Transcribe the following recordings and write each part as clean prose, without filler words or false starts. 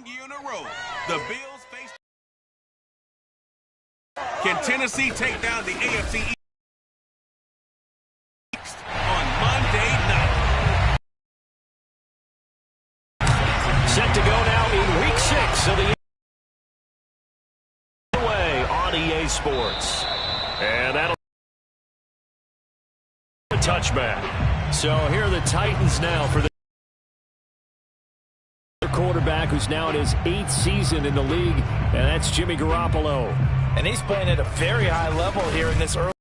year in a row, the Bills face. Can Tennessee take down the AFC East on Monday night? Set to go now in Week 6 of the way on EA Sports. And that'll be a touchback. So here are the Titans now for the quarterback who's now in his 8th season in the league, and that's Jimmy Garoppolo. And he's playing at a very high level here in this early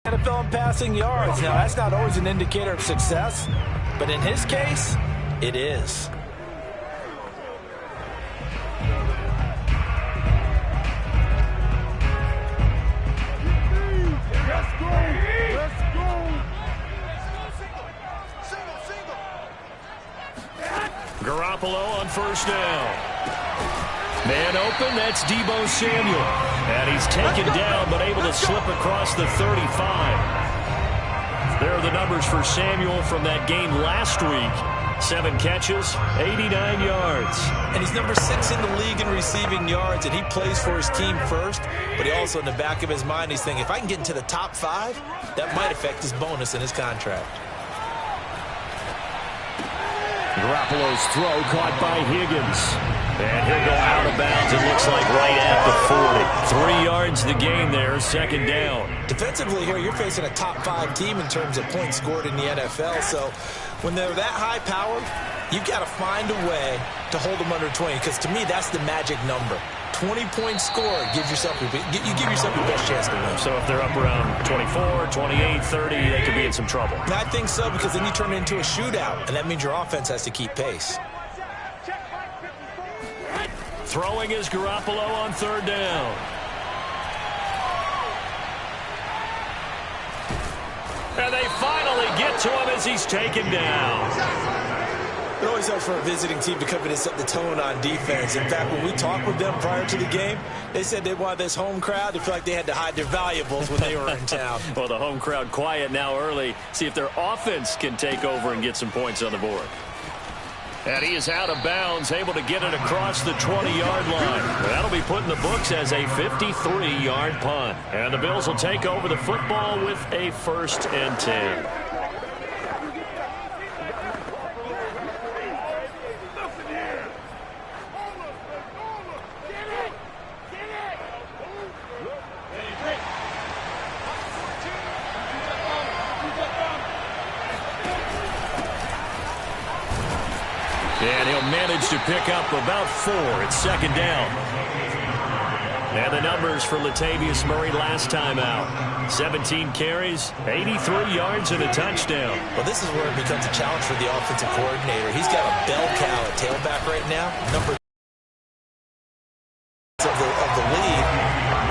NFL in passing yards. Now, that's not always an indicator of success, but in his case, it is. Garoppolo on first down. Man open, that's Deebo Samuel. And he's taken down, but able to slip across the 35. There are the numbers for Samuel from that game last week. 7 catches, 89 yards. And he's number 6 in the league in receiving yards, and he plays for his team first. But he also, in the back of his mind, he's thinking, if I can get into the top 5, that might affect his bonus in his contract. Garoppolo's throw caught by Higgins. And he'll go out of bounds, it looks like right at the 40. 3 yards the gain there, second down. Defensively here, you're facing a top 5 team in terms of points scored in the NFL. So when they're that high powered, you've got to find a way to hold them under 20. Because to me, that's the magic number. 20-point score gives yourself you give yourself your best chance to win. So if they're up around 24, 28, 30, they could be in some trouble. And I think so, because then you turn it into a shootout, and that means your offense has to keep pace. Throwing is Garoppolo on third down. And they finally get to him as he's taken down. It always helps for a visiting team to come in and set the tone on defense. In fact, when we talked with them prior to the game, they said they wanted this home crowd to feel like they had to hide their valuables when they were in town. Well, the home crowd quiet now early. See if their offense can take over and get some points on the board. And he is out of bounds, able to get it across the 20-yard line. That'll be put in the books as a 53-yard punt. And the Bills will take over the football with a 1st and 10. And he'll manage to pick up about 4 at second down. And the numbers for Latavius Murray last time out. 17 carries, 83 yards, and a touchdown. Well, this is where it becomes a challenge for the offensive coordinator. He's got a bell cow at tailback right now, number of the league.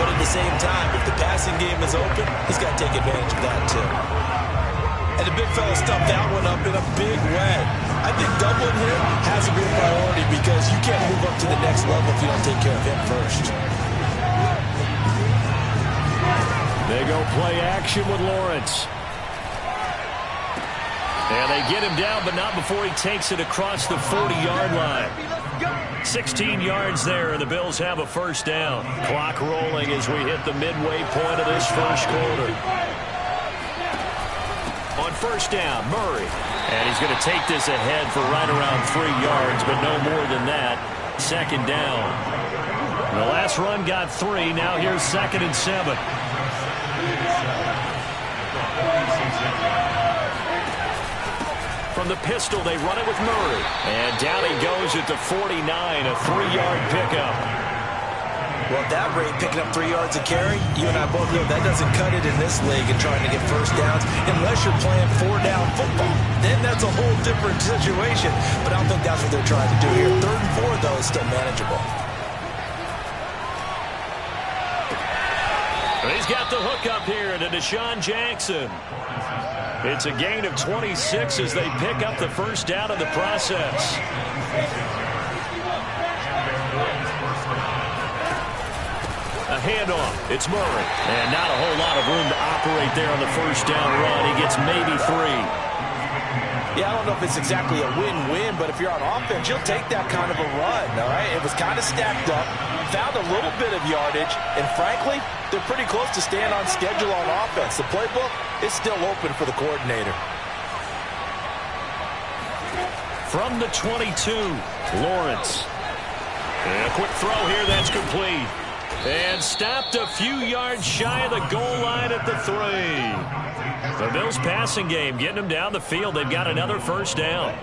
But at the same time, if the passing game is open, he's got to take advantage of that too. And the big fella stuffed that one up in a big way. I think doubling him has to be a priority because you can't move up to the next level if you don't take care of him first. They go play action with Lawrence. And they get him down, but not before he takes it across the 40-yard line. 16 yards there, and the Bills have a 1st down. Clock rolling as we hit the midway point of this first quarter. On 1st down, Murray. And he's going to take this ahead for right around 3 yards, but no more than that. 2nd down. The last run got 3. Now here's 2nd and 7. From the pistol, they run it with Murray. And down he goes at the 49, a 3-yard pickup. Well, at that rate, picking up 3 yards a carry, you and I both know that doesn't cut it in this league and trying to get 1st downs unless you're playing 4-down football. Then that's a whole different situation. But I don't think that's what they're trying to do here. 3rd and 4, though, is still manageable. He's got the hook up here to Deshaun Jackson. It's a gain of 26 as they pick up the 1st down in the process. A handoff. It's Murray. And not a whole lot of room to operate there on the 1st down run. He gets maybe 3. Yeah, I don't know if it's exactly a win-win, but if you're on offense, you'll take that kind of a run, all right? It was kind of stacked up, found a little bit of yardage, and frankly, they're pretty close to staying on schedule on offense. The playbook is still open for the coordinator. From the 22, Lawrence. And a quick throw here, that's complete. And stopped a few yards shy of the goal line at the 3. The Bills passing game, getting them down the field. They've got another first down.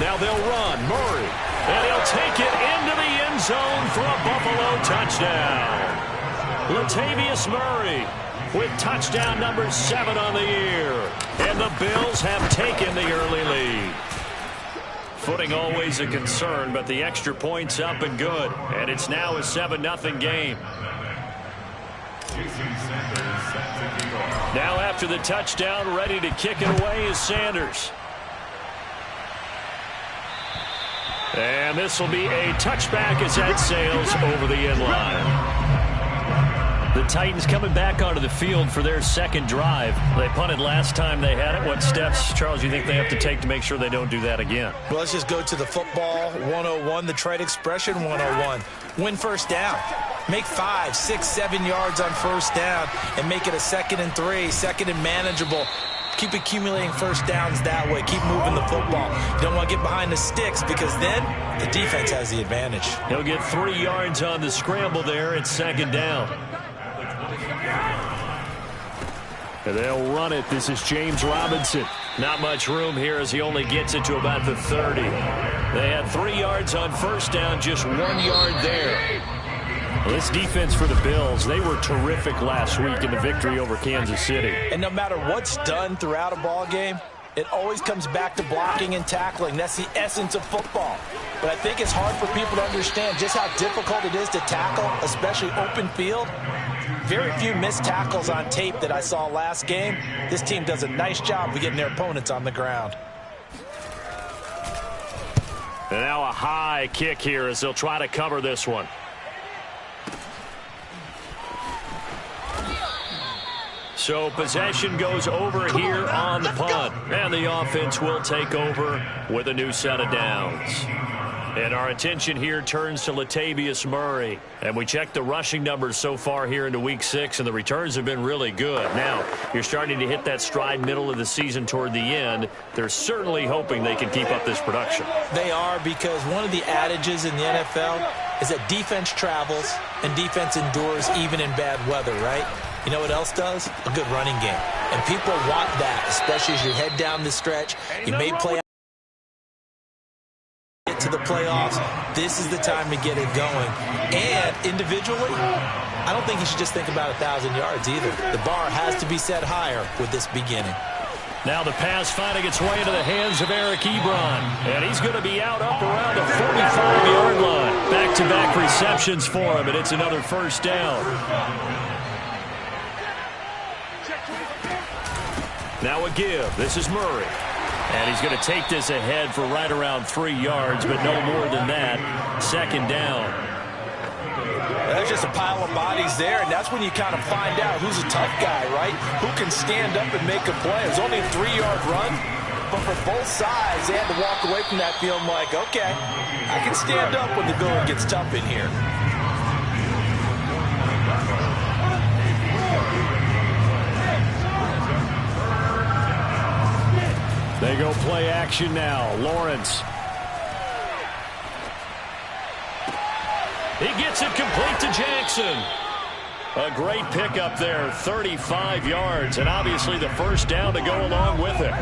Now they'll run. Murray. And he'll take it into the end zone for a Buffalo touchdown. Latavius Murray with touchdown number 7 on the year. And the Bills have taken the early lead. Footing always a concern, but the extra point's up and good. And it's now a 7-0 game. Now after the touchdown, ready to kick it away is Sanders. And this will be a touchback as that sails over the end line. The Titans coming back onto the field for their second drive. They punted last time they had it. What steps, Charles, you think they have to take to make sure they don't do that again? Well, let's just go to the football 101, the trade expression 101. Win first down. Make 5, 6, 7 yards on first down and make it a 2nd and 3, 2nd and manageable. Keep accumulating first downs that way. Keep moving the football. You don't want to get behind the sticks because then the defense has the advantage. He'll get 3 yards on the scramble there at 2nd down. And they'll run it. This is James Robinson. Not much room here as he only gets it to about the 30. They had 3 yards on first down, just 1 yard there. Well, this defense for the Bills, they were terrific last week in the victory over Kansas City. And no matter what's done throughout a ball game, it always comes back to blocking and tackling. That's the essence of football. But I think it's hard for people to understand just how difficult it is to tackle, especially open field. Very few missed tackles on tape that I saw last game. This team does a nice job of getting their opponents on the ground. And now a high kick here as they'll try to cover this one. So possession goes over here on the punt. And the offense will take over with a new set of downs. And our attention here turns to Latavius Murray. And we check the rushing numbers so far here into Week 6, and the returns have been really good. Now, you're starting to hit that stride middle of the season toward the end. They're certainly hoping they can keep up this production. They are, because one of the adages in the NFL is that defense travels and defense endures even in bad weather, right? You know what else does? A good running game. And people want that, especially as you head down the stretch. You may play to the playoffs. This is the time to get it going. And individually, I don't think you should just think about 1,000 yards either. The bar has to be set higher with this beginning. Now the pass finding its way into the hands of Eric Ebron. And he's going to be out up around the 45-yard line. Back-to-back receptions for him, and it's another first down. Now a give. This is Murray. And he's going to take this ahead for right around 3 yards, but no more than that. 2nd down. There's just a pile of bodies there, and that's when you kind of find out who's a tough guy, right? Who can stand up and make a play. It was only a 3-yard run, but for both sides, they had to walk away from that feeling like, okay, I can stand up when the going gets tough in here. They go play action now. Lawrence. He gets it complete to Jackson. A great pickup there, 35 yards, and obviously the first down to go along with it.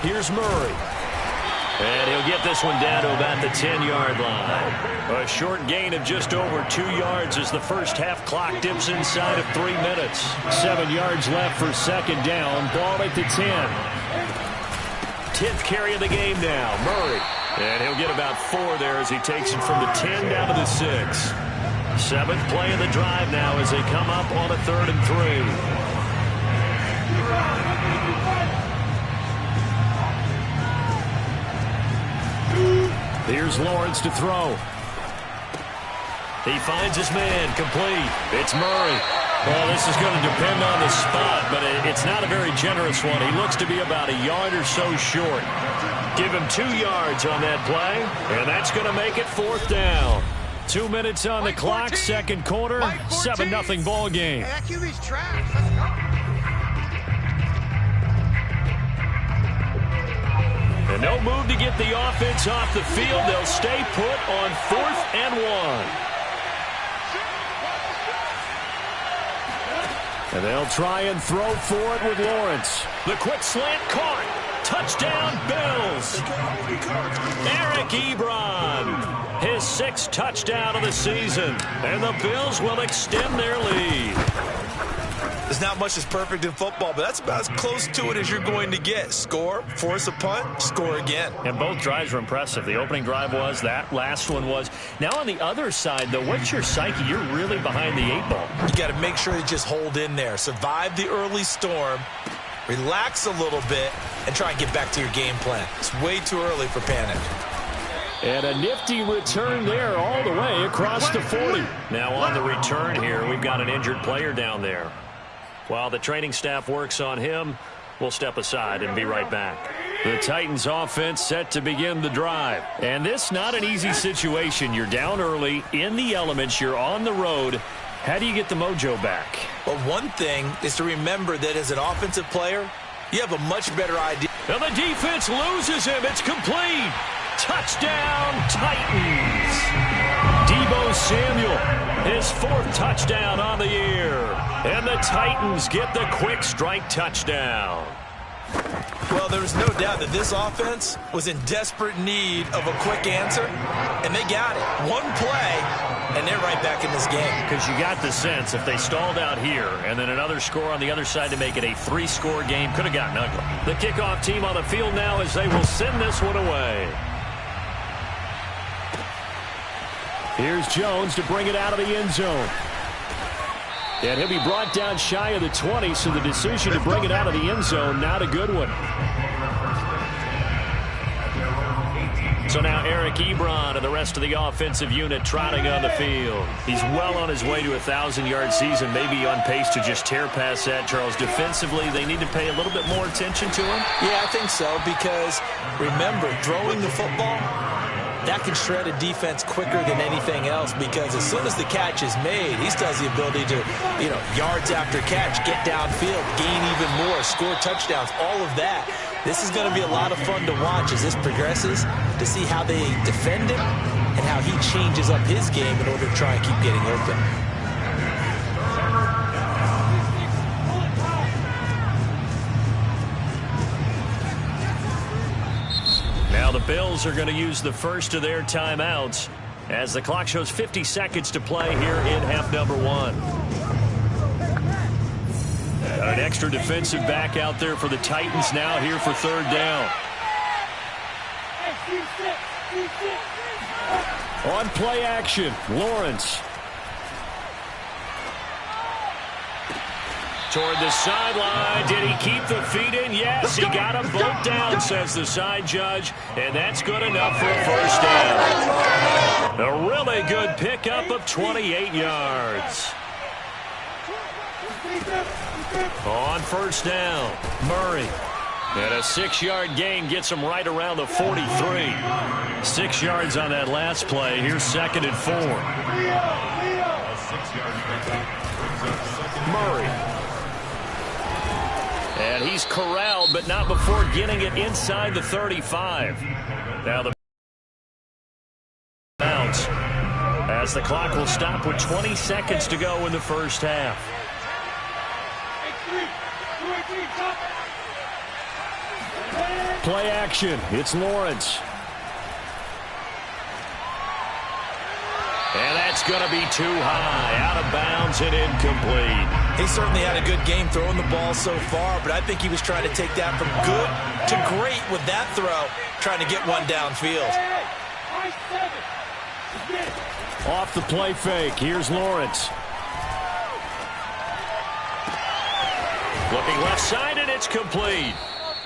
Here's Murray. And he'll get this one down to about the 10-yard line. A short gain of just over 2 yards as the first half clock dips inside of 3 minutes. 7 yards left for 2nd down. Ball at the 10. 10th carry of the game now. Murray. And he'll get about 4 there as he takes it from the 10 down to the 6. Seventh play of the drive now as they come up on a 3rd and 3. Here's Lawrence to throw. He finds his man, complete. It's Murray. Well, this is going to depend on the spot, but it's not a very generous one. He looks to be about a yard or so short. Give him 2 yards on that play, and that's going to make it 4th down. 2 minutes on the clock, 2nd quarter, 7-0 ball game. That QB's trash. Let's go. And no move to get the offense off the field. They'll stay put on 4th and 1. And they'll try and throw for it with Lawrence. The quick slant caught. Touchdown, Bills. Eric Ebron. His 6th touchdown of the season. And the Bills will extend their lead. There's not much that's perfect in football, but that's about as close to it as you're going to get. Score, force a punt, score again. And both drives were impressive. The opening drive was, that last one was. Now on the other side, though, what's your psyche? You're really behind the 8 ball. You got to make sure you just hold in there. Survive the early storm, relax a little bit, and try and get back to your game plan. It's way too early for panic. And a nifty return there all the way across the 40. Now on the return here, we've got an injured player down there. While the training staff works on him, we'll step aside and be right back. The Titans offense set to begin the drive. And this not an easy situation. You're down early, in the elements, you're on the road. How do you get the mojo back? Well, one thing is to remember that as an offensive player, you have a much better idea. And the defense loses him. It's complete. Touchdown, Titans. Deebo Samuel, his 4th touchdown on the year. And the Titans get the quick strike touchdown. Well, there was no doubt that this offense was in desperate need of a quick answer, and they got it. One play, and they're right back in this game. Because you got the sense if they stalled out here and then another score on the other side to make it a 3-score game, could have gotten ugly. The kickoff team on the field now as they will send this one away. Here's Jones to bring it out of the end zone. And he'll be brought down shy of the 20, so the decision to bring it out of the end zone, not a good one. So now Eric Ebron and the rest of the offensive unit trotting on the field. He's well on his way to a 1,000-yard season, maybe on pace to just tear past that, Charles. Defensively, they need to pay a little bit more attention to him? Yeah, I think so, because remember, throwing the football, that can shred a defense quicker than anything else, because as soon as the catch is made, he still has the ability to, yards after catch, get downfield, gain even more, score touchdowns, all of that. This is going to be a lot of fun to watch as this progresses, to see how they defend him and how he changes up his game in order to try and keep getting open. Now the Bills are going to use the first of their timeouts as the clock shows 50 seconds to play here in half number 1. An extra defensive back out there for the Titans now here for 3rd down. On play action, Lawrence. Toward the sideline. Did he keep the feet in? Yes, he got them both down, says the side judge. And that's good enough for a 1st down. A really good pickup of 28 yards. On 1st down, Murray. And a 6-yard gain gets him right around the 43. 6 yards on that last play. Here's 2nd and 4. Murray. And he's corralled, but not before getting it inside the 35. Now the bounce as the clock will stop with 20 seconds to go in the 1st half. Play action. It's Lawrence. And that's going to be too high. Out of bounds and incomplete. He certainly had a good game throwing the ball so far, but I think he was trying to take that from good to great with that throw, trying to get one downfield. Off the play fake, here's Lawrence. Looking left side, and it's complete.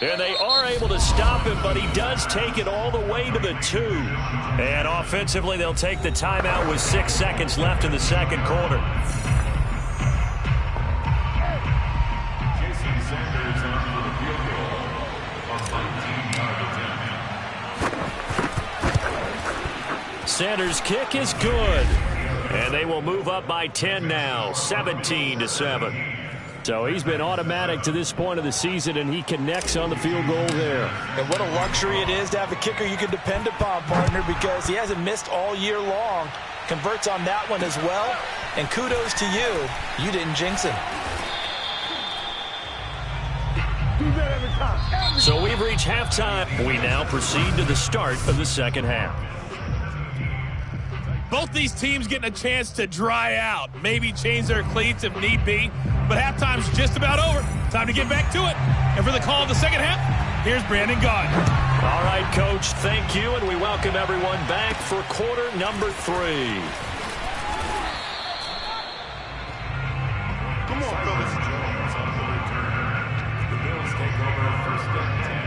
And they are able to stop him, but he does take it all the way to the 2. And offensively, they'll take the timeout with 6 seconds left in the second quarter. Jason Sanders on for the field goal on 19-yard attempt. Sanders' kick is good. And they will move up by 10 now, 17-7. So he's been automatic to this point of the season, and he connects on the field goal there. And what a luxury it is to have a kicker you can depend upon, partner, because he hasn't missed all year long. Converts on that one as well. And kudos to you. You didn't jinx him. So we've reached halftime. We now proceed to the start of the second half. Both these teams getting a chance to dry out, maybe change their cleats if need be, but halftime's just about over. Time to get back to it. And for the call of the second half, here's Brandon Gaudin. All right, Coach, thank you, and we welcome everyone back for quarter number 3. Come on, fellas. Jones on the return. The Bills take over first and 10.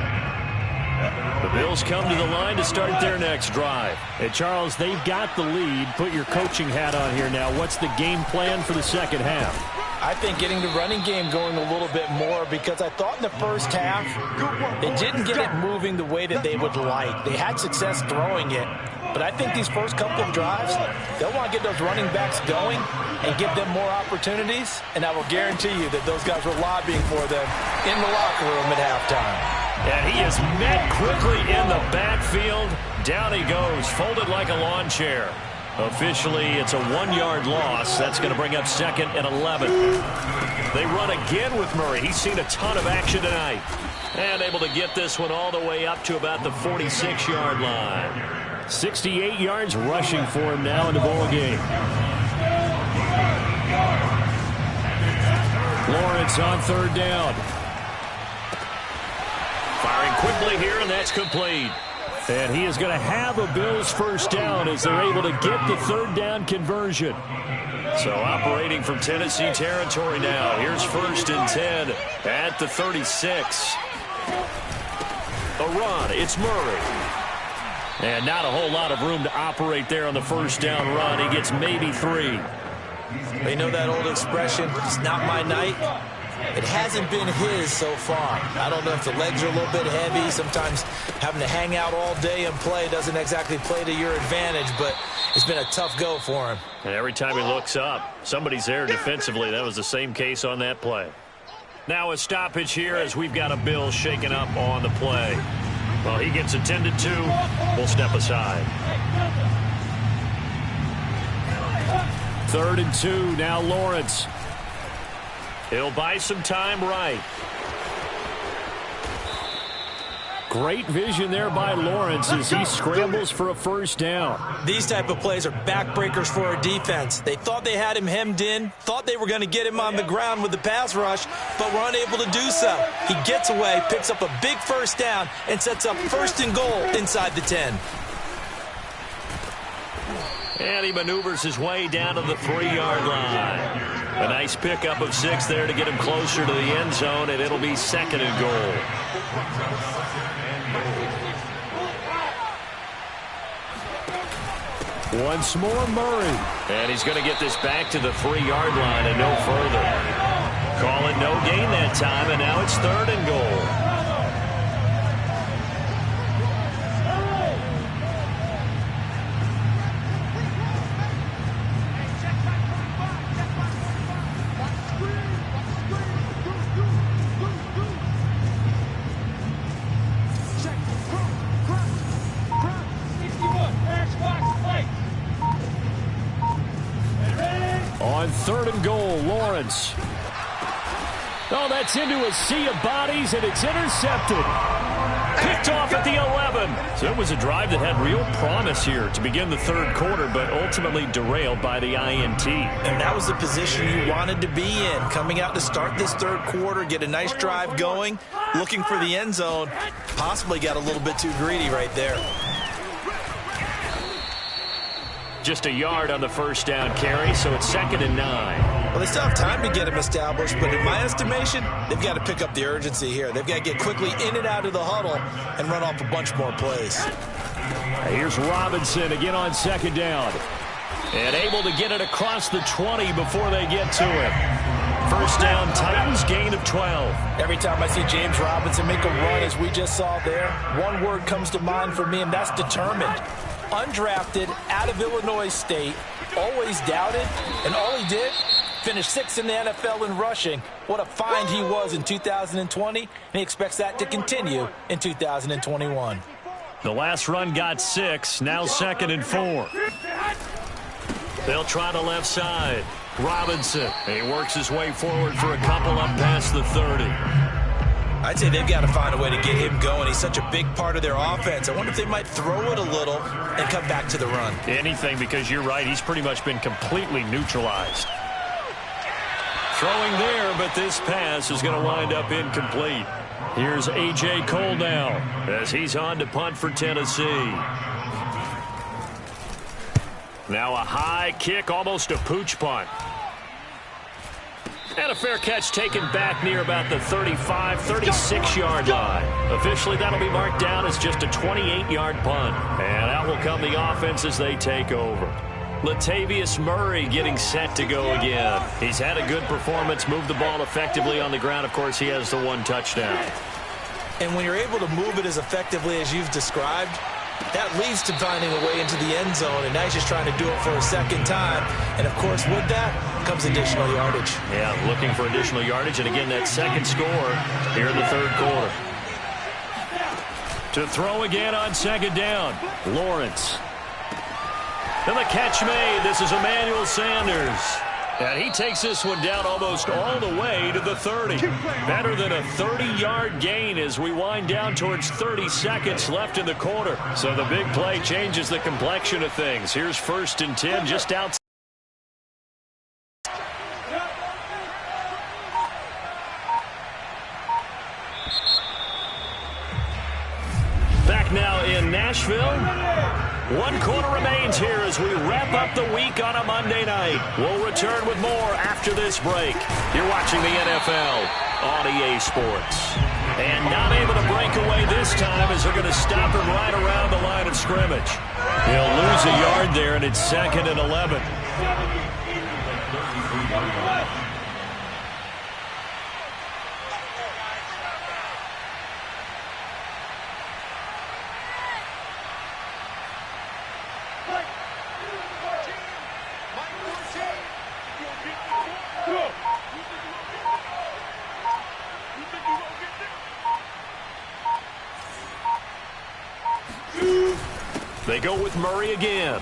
The Bills come to the line to start their next drive. And, Charles, they've got the lead. Put your coaching hat on here now. What's the game plan for the second half? I think getting the running game going a little bit more, because I thought in the first half they didn't get it moving the way that they would like. They had success throwing it, but I think these first couple of drives, they'll want to get those running backs going and give them more opportunities, and I will guarantee you that those guys were lobbying for them in the locker room at halftime. And he is met quickly in the backfield. Down he goes, folded like a lawn chair. Officially, it's a 1-yard loss. That's going to bring up second and 11. They run again with Murray. He's seen a ton of action tonight. And able to get this one all the way up to about the 46-yard line. 68 yards rushing for him now in the ball game. Lawrence on third down. Firing quickly here, and that's complete. And he is going to have a Bills first down as they're able to get the third down conversion. So operating from Tennessee territory now. Here's first and 10 at the 36. A run. It's Murray. And not a whole lot of room to operate there on the first down run. He gets maybe 3. They know that old expression, it's not my night. It hasn't been his so far. I don't know if the legs are a little bit heavy. Sometimes having to hang out all day and play doesn't exactly play to your advantage, but it's been a tough go for him. And every time he looks up, somebody's there defensively. That was the same case on that play. Now a stoppage here as we've got a Bill shaking up on the play. Well, he gets attended to. We'll step aside. 3rd and 2. Now Lawrence. He'll buy some time right. Great vision there by Lawrence as he scrambles for a first down. These type of plays are backbreakers for a defense. They thought they had him hemmed in, thought they were going to get him on the ground with the pass rush, but were unable to do so. He gets away, picks up a big first down, and sets up first and goal inside the 10. And he maneuvers his way down to the 3-yard line. A nice pickup of 6 there to get him closer to the end zone, and it'll be 2nd and goal. Once more, Murray. And he's going to get this back to the 3-yard line and no further. Call it no gain that time, and now it's 3rd and goal. On 3rd and goal, Lawrence. Oh, that's into a sea of bodies, and it's intercepted. Picked off at the 11. So it was a drive that had real promise here to begin the 3rd quarter, but ultimately derailed by the INT. And that was the position you wanted to be in. Coming out to start this 3rd quarter, get a nice drive going, looking for the end zone. Possibly got a little bit too greedy right there. Just a yard on the first down carry, so it's 2nd and 9. Well, they still have time to get him established, but in my estimation, they've got to pick up the urgency here. They've got to get quickly in and out of the huddle and run off a bunch more plays. Here's Robinson again on 2nd down. And able to get it across the 20 before they get to it. First down, Titans, gain of 12. Every time I see James Robinson make a run, as we just saw there, one word comes to mind for me, and that's determined. Undrafted, out of Illinois State, always doubted, and all he did, finished 6th in the NFL in rushing. What a find he was in 2020, and he expects that to continue in 2021. The last run got 6, now 2nd and 4. They'll try the left side. Robinson, he works his way forward for a couple up past the 30. I'd say they've got to find a way to get him going. He's such a big part of their offense. I wonder if they might throw it a little and come back to the run. Anything, because you're right, he's pretty much been completely neutralized. Throwing there, but this pass is going to wind up incomplete. Here's A.J. Cole now as he's on to punt for Tennessee. Now a high kick, almost a pooch punt. And a fair catch taken back near about the 35, 36-yard line. Officially, that'll be marked down as just a 28-yard punt. And out will come the offense as they take over. Latavius Murray getting set to go again. He's had a good performance, moved the ball effectively on the ground. Of course, he has the one touchdown. And when you're able to move it as effectively as you've described, that leads to finding a way into the end zone, and now he's just trying to do it for a second time. And, of course, with that comes additional yardage. Yeah, looking for additional yardage, and again, that second score here in the third quarter. To throw again on 2nd down, Lawrence. And the catch made. This is Emmanuel Sanders. And he takes this one down almost all the way to the 30. Better than a 30-yard gain as we wind down towards 30 seconds left in the quarter. So the big play changes the complexion of things. Here's 1st and 10 just outside. Back now in Nashville. 1 quarter remains here as we wrap up the week on a Monday night. We'll return with more after this break. You're watching the NFL on EA Sports. And not able to break away this time as they're going to stop him right around the line of scrimmage. He'll lose a yard there, and it's 2nd and 11. They go with Murray again.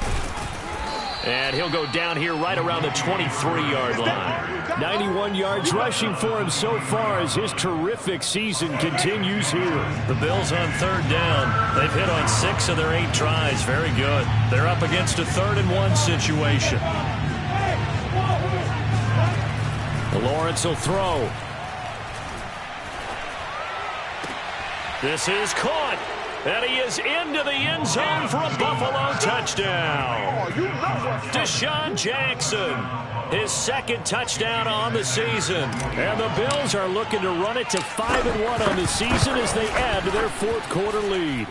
And he'll go down here right around the 23-yard line. 91 yards rushing for him so far as his terrific season continues here. The Bills on 3rd down. They've hit on 6 of their 8 tries. Very good. They're up against a 3rd and 1 situation. Lawrence will throw. This is caught. And he is into the end zone for a Buffalo touchdown. Deshaun Jackson, his 2nd touchdown on the season. And the Bills are looking to run it to 5-1 on the season as they add to their 4th quarter lead.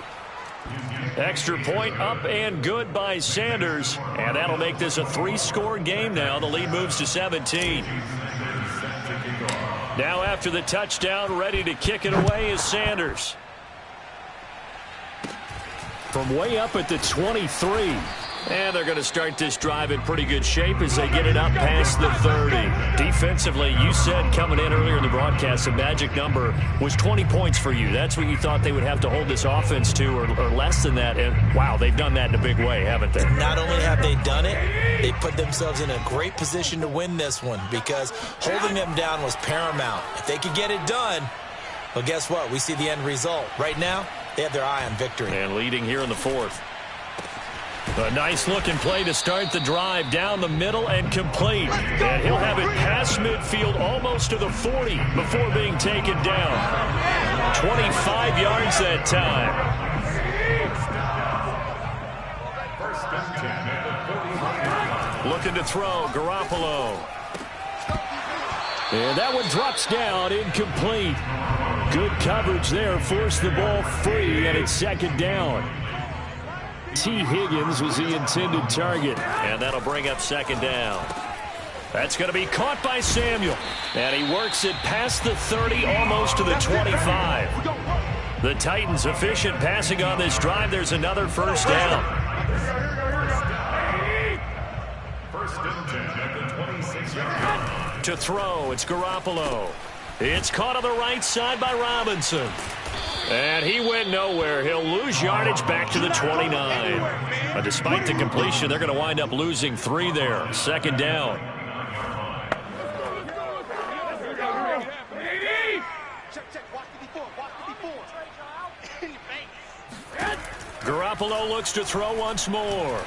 Extra point up and good by Sanders. And that'll make this a 3-score game now. The lead moves to 17. Now after the touchdown, ready to kick it away is Sanders. From way up at the 23. And they're going to start this drive in pretty good shape as they get it up past the 30. Defensively, you said coming in earlier in the broadcast, the magic number was 20 points for you. That's what you thought they would have to hold this offense to, or less than that. And, wow, they've done that in a big way, haven't they? Not only have they done it, they put themselves in a great position to win this one because holding them down was paramount. If they could get it done, well, guess what? We see the end result. Right now, they have their eye on victory. And leading here in the 4th. A nice-looking play to start the drive down the middle and complete. And he'll have it past midfield almost to the 40 before being taken down. 25 yards that time. 1st and 10 at the 35. Looking to throw, Garoppolo. And that one drops down, incomplete. Good coverage there, forced the ball free, and it's second down. T. Higgins was the intended target, and that'll bring up second down. That's going to be caught by Samuel, and he works it past the 30, almost to the 25. The Titans efficient passing on this drive. There's another first down. First and 10 at the 26-yard line. To throw, it's Garoppolo. It's caught on the right side by Robinson. And he went nowhere. He'll lose yardage back to the 29. But despite the completion, they're going to wind up losing 3 there. Second down. Garoppolo looks to throw once more.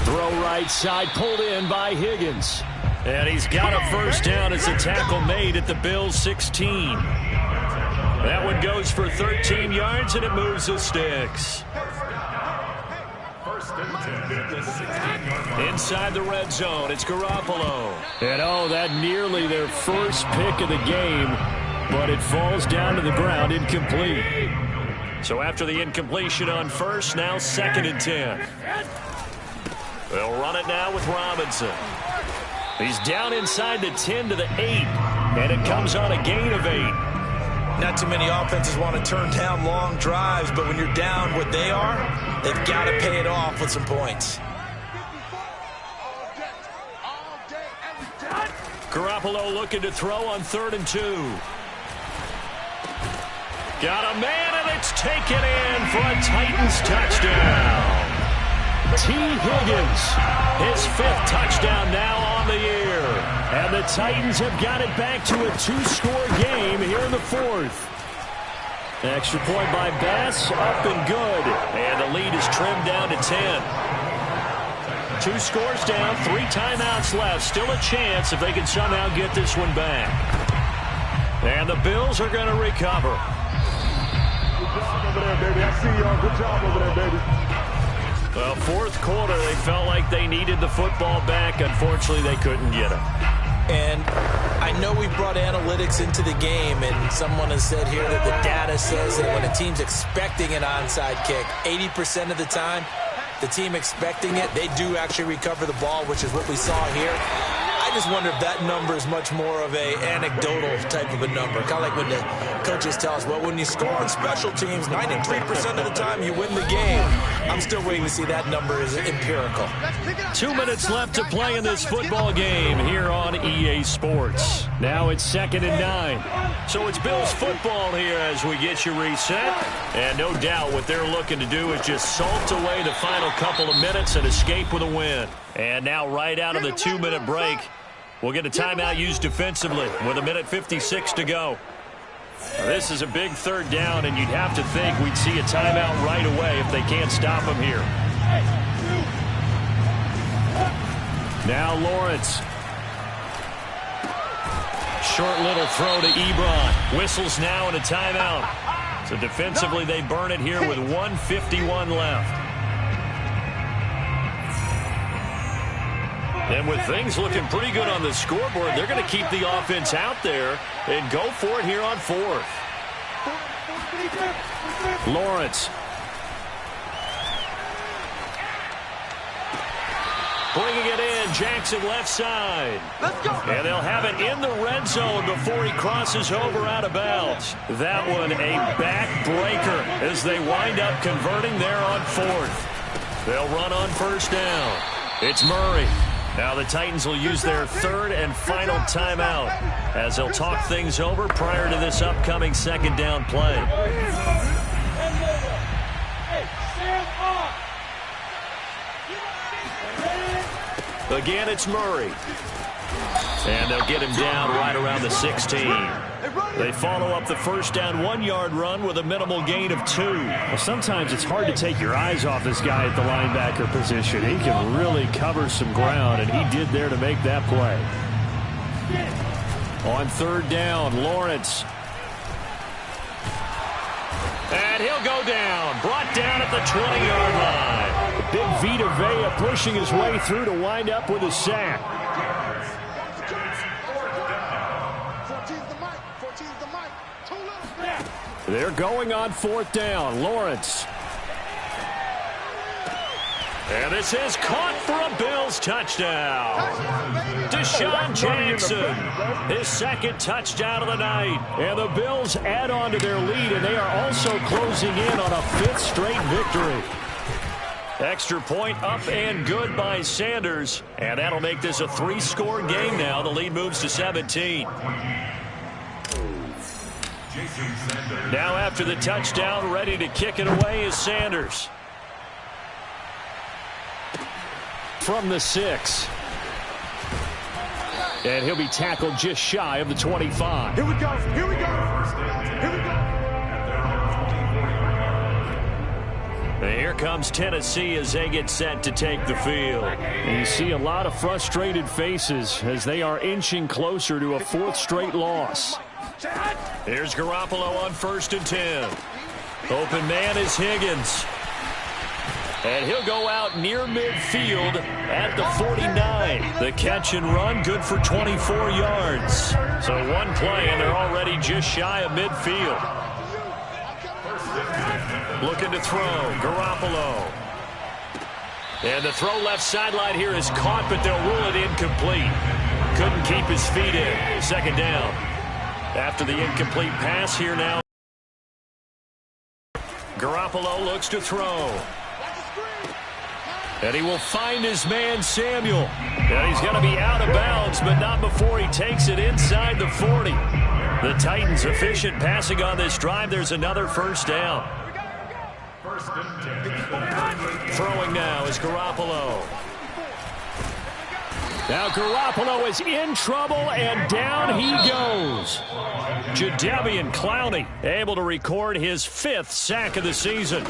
Throw right side, pulled in by Higgins. And he's got a first down as a tackle made at the Bills' 16. That one goes for 13 yards, and it moves the sticks. First and 10 at the 16-yard line. Inside the red zone, it's Garoppolo. And oh, that nearly their first pick of the game, but it falls down to the ground, incomplete. So after the incompletion on first, now second and 10. They'll run it now with Robinson. He's down inside the 10 to the 8, and it comes on a gain of 8. Not too many offenses want to turn down long drives, but when you're down what they are, they've got to pay it off with some points. Garoppolo looking to throw on 3rd and 2. Got a man, and it's taken in for a Titans touchdown. T. Higgins, his 5th touchdown now on the year. And the Titans have got it back to a 2-score game here in the 4th. Extra point by Bass, up and good. And the lead is trimmed down to 10. 2 scores down, 3 timeouts left. Still a chance if they can somehow get this one back. And the Bills are going to recover. Good job over there, baby. I see y'all. Good job over there, baby. Well, 4th quarter, they felt like they needed the football back. Unfortunately, they couldn't get it. And I know we brought analytics into the game, and someone has said here that the data says that when a team's expecting an onside kick, 80% of the time, the team expecting it, they do actually recover the ball, which is what we saw here. I just wonder if that number is much more of a anecdotal type of a number. Kind of like when the coaches tell us, well, when you score on special teams, 93% of the time you win the game. I'm still waiting to see that number is empirical. 2 minutes left to play in this football game here on EA Sports. Now it's 2nd and 9. So it's Bills football here as we get you reset. And no doubt what they're looking to do is just salt away the final couple of minutes and escape with a win. And now right out of the 2-minute break, we'll get a timeout used defensively with 1:56 to go. Now, this is a big 3rd down, and you'd have to think we'd see a timeout right away if they can't stop him here. Now Lawrence. Short little throw to Ebron. Whistles now and a timeout. So defensively they burn it here with 1:51 left. And with things looking pretty good on the scoreboard, they're going to keep the offense out there and go for it here on 4th. Lawrence. Bringing it in, Jackson left side. Let's go. And they'll have it in the red zone before he crosses over out of bounds. That one a backbreaker as they wind up converting there on 4th. They'll run on 1st down. It's Murray. Now the Titans will use their 3rd and final timeout as they'll talk things over prior to this upcoming 2nd down play. Again, it's Murray. And they'll get him down right around the 16. They follow up the first down 1-yard run with a minimal gain of 2. Well, sometimes it's hard to take your eyes off this guy at the linebacker position. He can really cover some ground, and he did there to make that play. On 3rd down, Lawrence. And he'll go down. Brought down at the 20-yard line. Big Vita Vea pushing his way through to wind up with a sack. 14's the mic. 14's the mic. Too little. They're going on 4th down. Lawrence. And this is caught for a Bills touchdown. Deshaun Jackson, his 2nd touchdown of the night. And the Bills add on to their lead, and they are also closing in on a 5th straight victory. Extra point up and good by Sanders. And that'll make this a 3-score game now. The lead moves to 17. Now after the touchdown, ready to kick it away is Sanders. From the 6. And he'll be tackled just shy of the 25. Here we go. Here we go. Here we go. And here comes Tennessee as they get set to take the field. And you see a lot of frustrated faces as they are inching closer to a 4th straight loss. Here's Garoppolo on 1st and 10. Open man is Higgins. And he'll go out near midfield at the 49. The catch and run good for 24 yards. So one play and they're already just shy of midfield. Looking to throw. Garoppolo. And the throw left sideline here is caught, but they'll rule it incomplete. Couldn't keep his feet in. 2nd down. After the incomplete pass here now. Garoppolo looks to throw. And he will find his man, Samuel. And he's going to be out of bounds, but not before he takes it inside the 40. The Titans efficient passing on this drive. There's another 1st down. Throwing now is Garoppolo. Now Garoppolo is in trouble, and down he goes. Jadeveon Clowney able to record his 5th sack of the season.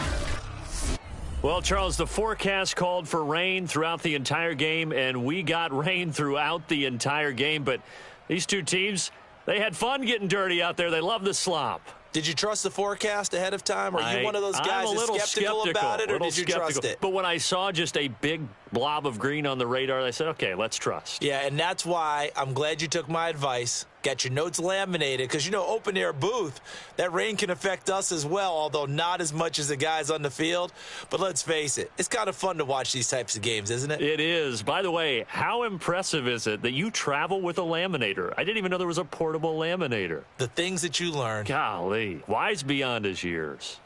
Well, Charles, the forecast called for rain throughout the entire game, and we got rain throughout the entire game. But these two teams, they had fun getting dirty out there. They love the slop. Did you trust the forecast ahead of time? Are you one of those guys that's skeptical about it, or did you trust it? But when I saw just a big blob of green on the radar, I said, okay, let's trust. Yeah, and that's why I'm glad you took my advice. Get your notes laminated, because, you know, open-air booth, that rain can affect us as well, although not as much as the guys on the field. But let's face it, it's kind of fun to watch these types of games, isn't it? It is. By the way, how impressive is it that you travel with a laminator? I didn't even know there was a portable laminator. The things that you learn. Golly, wise beyond his years.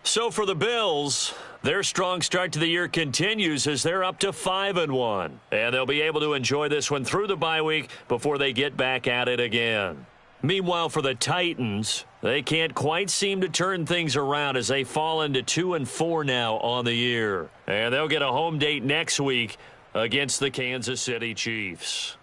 So for the Bills, their strong start to the year continues as they're up to 5-1. And they'll be able to enjoy this one through the bye week before they get back at it again. Meanwhile, for the Titans, they can't quite seem to turn things around as they fall into 2-4 now on the year. And they'll get a home date next week against the Kansas City Chiefs.